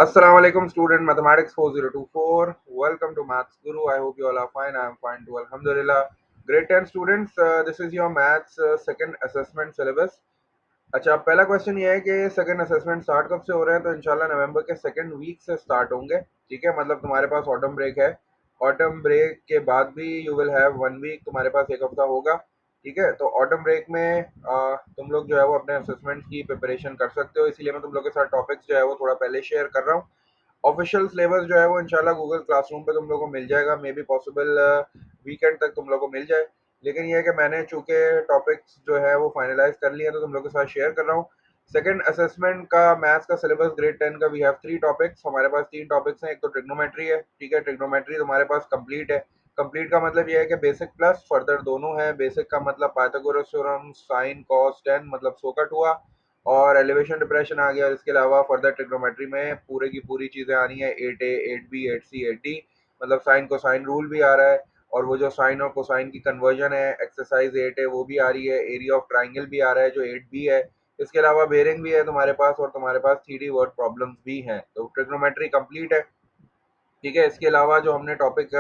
Assalamu alaikum student mathematics 4024. Welcome to Maths Guru. I hope you all are fine. I am fine too. Alhamdulillah. Grade 10 students, this is your maths second assessment syllabus. अच्छा, अब पहला question ये है कि second assessment start कब से हो रहे हैं। तो इंशाल्लाह नवंबर के सेकंड वीक से स्टार्ट होंगे। ठीक है, मतलब तुम्हारे पास ऑटम ब्रेक है। ऑटम ब्रेक के बाद भी यू विल हैव 1 वीक, तुम्हारे पास एक हफ्ता होगा। ठीक है, तो ऑटम ब्रेक में तुम लोग जो है वो अपने असेसमेंट की प्रिपरेशन कर सकते हो, इसीलिए मैं तुम लोग के साथ टॉपिक्स जो है वो थोड़ा पहले शेयर कर रहा हूँ। ऑफिशियल सिलेबस जो है वो इंशाल्लाह गूगल क्लासरूम पे तुम लोगों को मिल जाएगा। मे बी पॉसिबल वीकेंड तक तुम लोगों को मिल जाए। लेकिन ये है कि मैंने चूंकि टॉपिक्स जो है वो फाइनलाइज कर लिए हैं, तो तुम लोग के साथ शेयर कर रहा हूँ। सेकंड असेसमेंट का मैथ्स का सिलेबस ग्रेड 10 का वी हैव 3 टॉपिक्स। हमारे पास 3 टॉपिक्स हैं। एक तो ट्रिग्नोमेट्री है। ठीक है, ट्रिग्नोमेट्री तुम्हारे पास कंप्लीट है। कंप्लीट का मतलब ये है कि बेसिक प्लस फर्दर दोनों है। बेसिक का मतलब Pythagoras theorem, sine cos tan मतलब सोकट हुआ, और एलिवेशन डिप्रेशन आ गया। और इसके अलावा फर्दर ट्रिग्नोमेट्री में पूरे की पूरी चीज़ें आनी है, 8A 8B 8C 8D, मतलब साइन को साइन रूल भी आ रहा है। और वो जो साइन और कोसाइन की कन्वर्जन है, एक्सरसाइज 8 है वो भी आ रही है। एरिया ऑफ ट्राइंगल भी आ रहा है जो 8B है। इसके अलावा बेरिंग भी है तुम्हारे पास, और तुम्हारे पास 3D वर्ड प्रॉब्लम्स भी हैं। तो ट्रिग्नोमेट्री कंप्लीट है। ठीक है, इसके अलावा जो हमने टॉपिक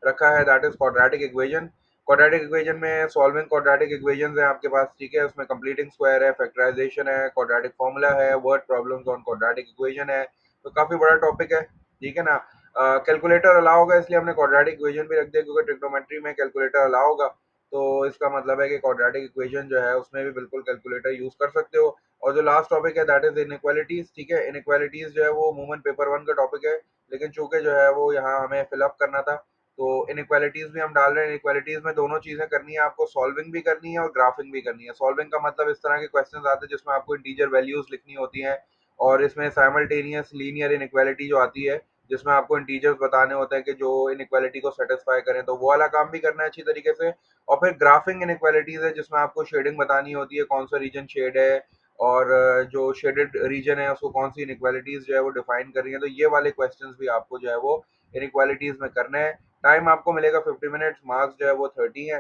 रखा है that is quadratic equation. Quadratic equation में सॉल्विंग क्वाड्रेटिक इक्वेशन है आपके पास। ठीक है, उसमें कंप्लीटिंग स्क्वायर है, फैक्टराइजेशन है, क्वाड्रेटिक फॉर्मूला है, word problems on quadratic equation है। तो काफी बड़ा टॉपिक है। ठीक है ना। कैलकुलेटर अलाउ होगा, इसलिए हमने क्वाड्रेटिक इक्वेशन भी रख दिया, क्योंकि ट्रिग्नोमेट्री में कैलकुलेटर अलाउ होगा। तो इसका मतलब है कि क्वाड्रेटिक इक्वेशन जो है उसमें भी बिल्कुल कैलकुलेटर यूज कर सकते हो। और जो लास्ट टॉपिक है दैट इज इनइक्वालिटीज। ठीक है, इनइक्वालिटीज जो है वो अमूमन पेपर 1 का टॉपिक है, लेकिन चूंकि जो है वो यहाँ हमें फिलअप करना था, तो इनइक्वालिटीज भी हम डाल रहे हैं। इनइक्वालिटीज में दोनों चीजें करनी है आपको, सॉल्विंग भी करनी है और ग्राफिंग भी करनी है। सॉल्विंग का मतलब इस तरह के क्वेश्चंस आते हैं जिसमें आपको इंटीजर वैल्यूज लिखनी होती हैं, और इसमें साइमल्टेनियस लीनियर इनइक्वालिटी जो आती है, जिसमें आपको इंटीजर्स बताने होते हैं कि जो इनइक्वालिटी को सेटिस्फाई करें, तो वो वाला काम भी करना है अच्छी तरीके से। और फिर ग्राफिंग इनइक्वालिटीज है, जिसमें आपको शेडिंग बतानी होती है, कौन सा रीजन शेड है, और जो शेडेड रीजन है उसको कौन सी इनइक्वालिटीज जो है वो डिफाइन कर रही है। तो ये वाले क्वेश्चंस भी आपको जो है वो इनइक्वालिटीज में करने हैं। टाइम आपको मिलेगा 50 मिनट्स, मार्क्स जो है वो 30 है।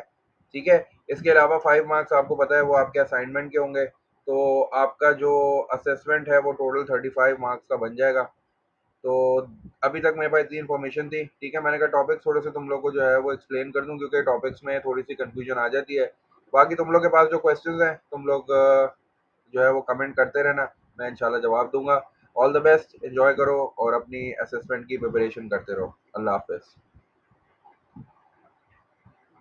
ठीक है, इसके अलावा 5 मार्क्स आपको पता है वो आपके असाइनमेंट के होंगे। तो आपका जो असेसमेंट है वो टोटल 35 मार्क्स का बन जाएगा। तो अभी तक मेरे पास इतनी इन्फॉर्मेशन थी। ठीक है, मैंने कहा टॉपिक्स थोड़े से तुम लोग को जो है वो एक्सप्लेन कर दूं, क्योंकि टॉपिक्स में थोड़ी सी कंफ्यूजन आ जाती है। बाकी तुम लोग के पास जो क्वेश्चंस हैं तुम लोग जो है वो कमेंट करते रहना, मैं इंशाल्लाह जवाब दूंगा। ऑल द बेस्ट, एंजॉय करो और अपनी असेसमेंट की प्रिपरेशन करते रहो। अल्लाह हाफिज़।